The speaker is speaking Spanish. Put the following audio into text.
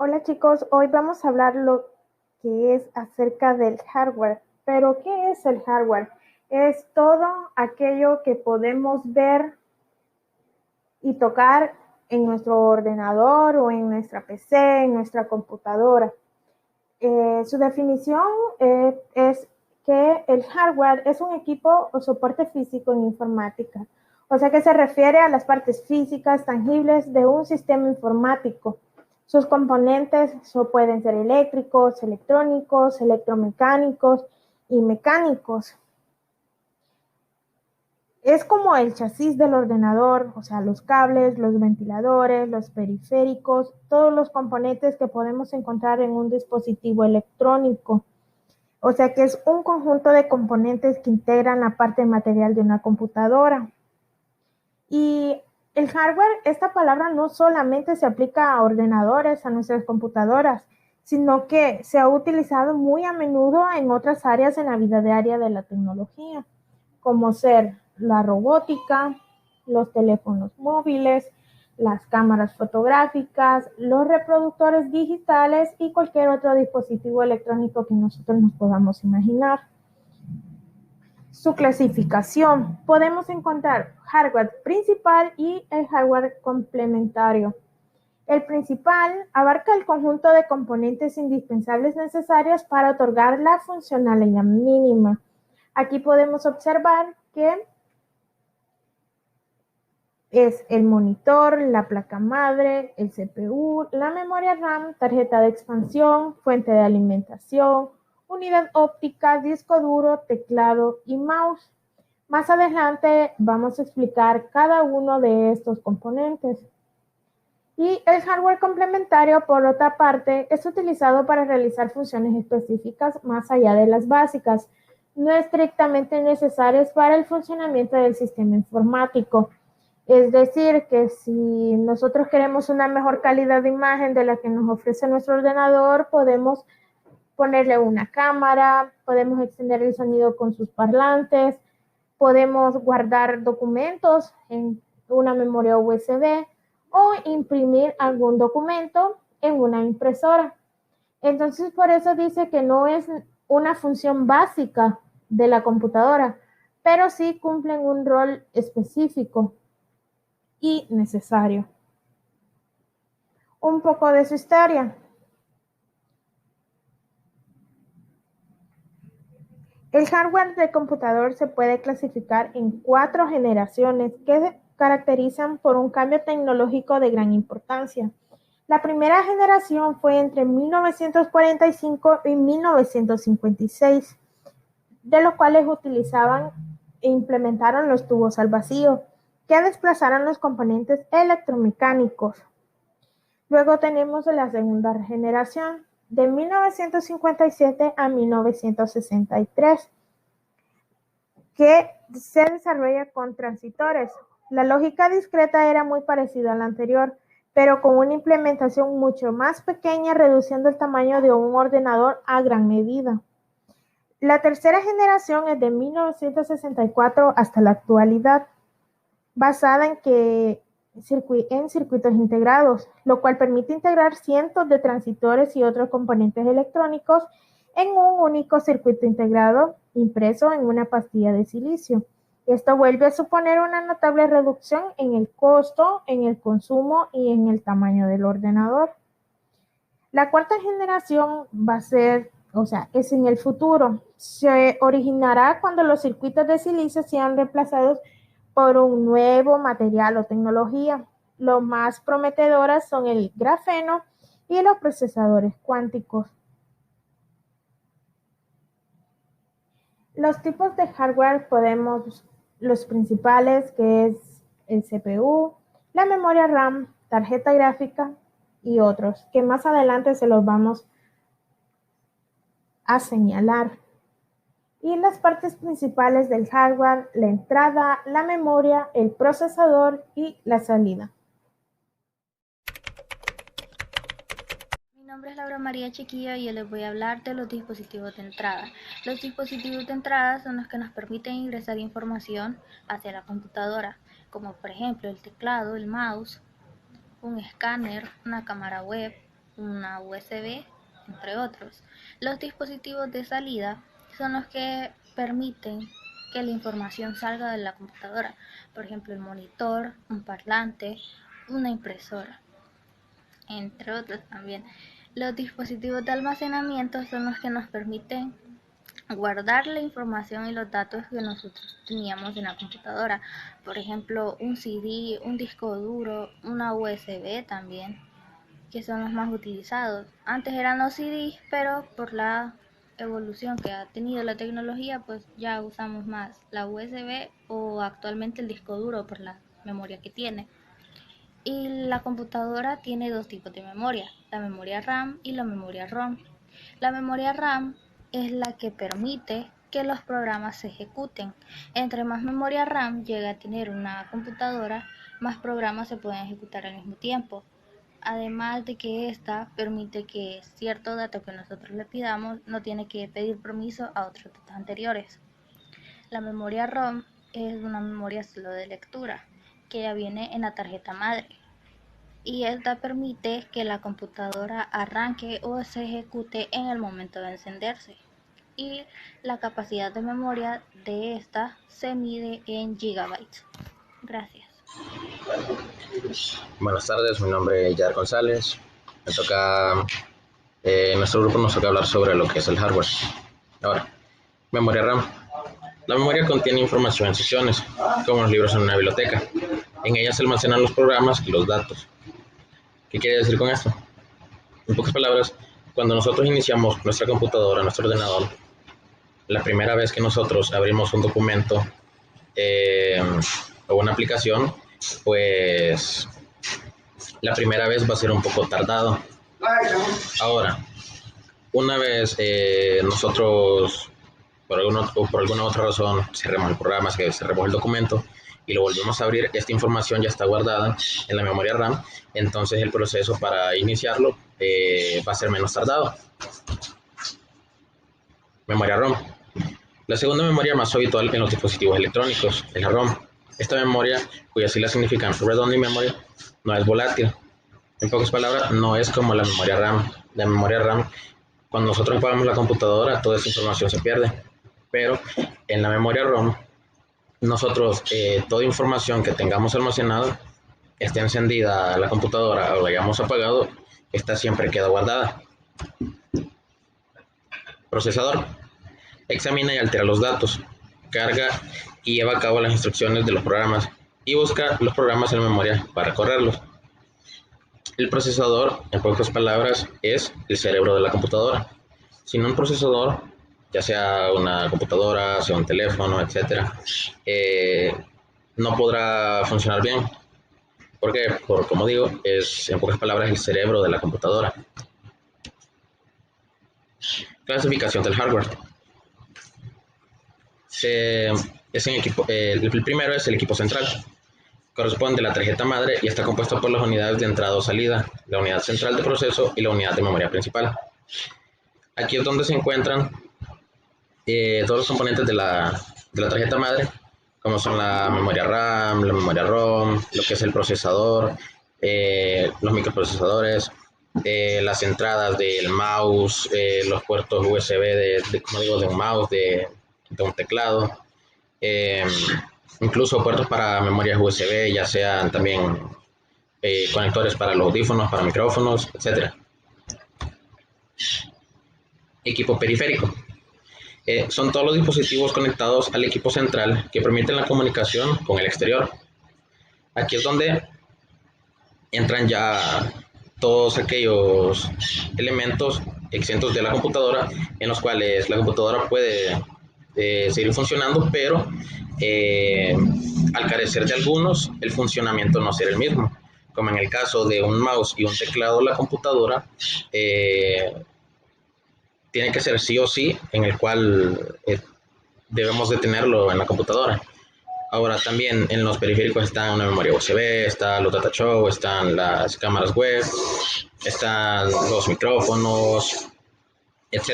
Hola chicos, hoy vamos a hablar lo que es acerca del hardware. Pero ¿qué es el hardware? Es todo aquello que podemos ver y tocar en nuestro ordenador o en nuestra PC, en nuestra computadora. Su definición es que el hardware es un equipo o soporte físico en informática. O sea que se refiere a las partes físicas tangibles de un sistema informático. Sus componentes pueden ser eléctricos, electrónicos, electromecánicos y mecánicos. Es como el chasis del ordenador, o sea, los cables, los ventiladores, los periféricos, todos los componentes que podemos encontrar en un dispositivo electrónico. O sea que es un conjunto de componentes que integran la parte material de una computadora. Y el hardware, esta palabra no solamente se aplica a ordenadores, a nuestras computadoras, sino que se ha utilizado muy a menudo en otras áreas en la vida diaria de la tecnología, como ser la robótica, los teléfonos móviles, las cámaras fotográficas, los reproductores digitales y cualquier otro dispositivo electrónico que nosotros nos podamos imaginar. Su clasificación. Podemos encontrar hardware principal y el hardware complementario. El principal abarca el conjunto de componentes indispensables necesarios para otorgar la funcionalidad mínima. Aquí podemos observar que es el monitor, la placa madre, el CPU, la memoria RAM, tarjeta de expansión, fuente de alimentación, unidad óptica, disco duro, teclado y mouse. Más adelante vamos a explicar cada uno de estos componentes. Y el hardware complementario, por otra parte, es utilizado para realizar funciones específicas más allá de las básicas, no estrictamente necesarias para el funcionamiento del sistema informático. Es decir, que si nosotros queremos una mejor calidad de imagen de la que nos ofrece nuestro ordenador, podemos ponerle una cámara, podemos extender el sonido con sus parlantes, podemos guardar documentos en una memoria USB o imprimir algún documento en una impresora. Entonces, por eso dice que no es una función básica de la computadora, pero sí cumplen un rol específico y necesario. Un poco de su historia. El hardware de computador se puede clasificar en 4 generaciones que se caracterizan por un cambio tecnológico de gran importancia. La primera generación fue entre 1945 y 1956, de los cuales utilizaban e implementaron los tubos al vacío, que desplazaron los componentes electromecánicos. Luego tenemos la segunda generación, de 1957 a 1963, que se desarrolla con transistores. La lógica discreta era muy parecida a la anterior, pero con una implementación mucho más pequeña, reduciendo el tamaño de un ordenador a gran medida. La tercera generación es de 1964 hasta la actualidad, basada en circuitos integrados, lo cual permite integrar cientos de transistores y otros componentes electrónicos en un único circuito integrado impreso en una pastilla de silicio. Esto vuelve a suponer una notable reducción en el costo, en el consumo y en el tamaño del ordenador. La cuarta generación va a ser, o sea, es en el futuro. Se originará cuando los circuitos de silicio sean reemplazados por un nuevo material o tecnología. Los más prometedoras son el grafeno y los procesadores cuánticos. Los tipos de hardware podemos, los principales, que es el CPU, la memoria RAM, tarjeta gráfica y otros, que más adelante se los vamos a señalar. Y las partes principales del hardware, la entrada, la memoria, el procesador y la salida. Mi nombre es Laura María Chiquilla y yo les voy a hablar de los dispositivos de entrada. Los dispositivos de entrada son los que nos permiten ingresar información hacia la computadora, como por ejemplo el teclado, el mouse, un escáner, una cámara web, una USB, entre otros. Los dispositivos de salida son los que permiten que la información salga de la computadora, por ejemplo el monitor, un parlante, una impresora, entre otros también. Los dispositivos de almacenamiento son los que nos permiten guardar la información y los datos que nosotros teníamos en la computadora, por ejemplo un CD, un disco duro, una USB también, que son los más utilizados. Antes eran los CDs, pero por la evolución que ha tenido la tecnología, pues ya usamos más la USB o actualmente el disco duro por la memoria que tiene. Y la computadora tiene dos tipos de memoria, la memoria RAM y la memoria ROM. La memoria RAM es la que permite que los programas se ejecuten. Entre más memoria RAM llega a tener una computadora, más programas se pueden ejecutar al mismo tiempo. Además de que esta permite que cierto dato que nosotros le pidamos no tiene que pedir permiso a otros datos anteriores. La memoria ROM es una memoria solo de lectura, que ya viene en la tarjeta madre, y esta permite que la computadora arranque o se ejecute en el momento de encenderse. Y la capacidad de memoria de esta se mide en gigabytes. Gracias. Buenas tardes, mi nombre es Yadar González. En nuestro grupo nos toca hablar sobre lo que es el hardware. Ahora, memoria RAM. La memoria contiene información en secciones, como los libros en una biblioteca. En ella se almacenan los programas y los datos. ¿Qué quiere decir con esto? En pocas palabras, cuando nosotros iniciamos nuestra computadora, nuestro ordenador, la primera vez que nosotros abrimos un documento o una aplicación, pues la primera vez va a ser un poco tardado. Ahora, una vez nosotros por alguna otra razón cerremos el programa, cerremos el documento y lo volvemos a abrir, esta información ya está guardada en la memoria RAM, entonces el proceso para iniciarlo va a ser menos tardado. Memoria ROM. La segunda memoria más habitual en los dispositivos electrónicos es la ROM. Esta memoria, cuyas siglas significan Read-Only Memory, no es volátil. En pocas palabras, no es como la memoria RAM. La memoria RAM, cuando nosotros apagamos la computadora, toda esa información se pierde. Pero en la memoria ROM, nosotros, toda información que tengamos almacenada, esté encendida la computadora o la hayamos apagado, esta siempre queda guardada. Procesador. Examina y altera los datos, carga y lleva a cabo las instrucciones de los programas y busca los programas en memoria para correrlos. El procesador, en pocas palabras, es el cerebro de la computadora. Sin un procesador, ya sea una computadora, sea un teléfono, etc., no podrá funcionar bien. Porque, como digo, es en pocas palabras el cerebro de la computadora. Clasificación del hardware. El primero es el equipo central. Corresponde a la tarjeta madre y está compuesto por las unidades de entrada o salida, la unidad central de proceso y la unidad de memoria principal. Aquí es donde se encuentran todos los componentes de la tarjeta madre, como son la memoria RAM, la memoria ROM, lo que es el procesador, los microprocesadores, las entradas del mouse, los puertos USB de un mouse, de un teclado, incluso puertos para memorias USB, ya sean también conectores para los audífonos, para micrófonos, etc. Equipo periférico. Son todos los dispositivos conectados al equipo central que permiten la comunicación con el exterior. Aquí es donde entran ya todos aquellos elementos exentos de la computadora, en los cuales la computadora puede seguir funcionando, pero al carecer de algunos, el funcionamiento no será el mismo. Como en el caso de un mouse y un teclado, la computadora tiene que ser sí o sí, en el cual debemos de tenerlo en la computadora. Ahora también en los periféricos están una memoria USB, están los data show, están las cámaras web, están los micrófonos, etc.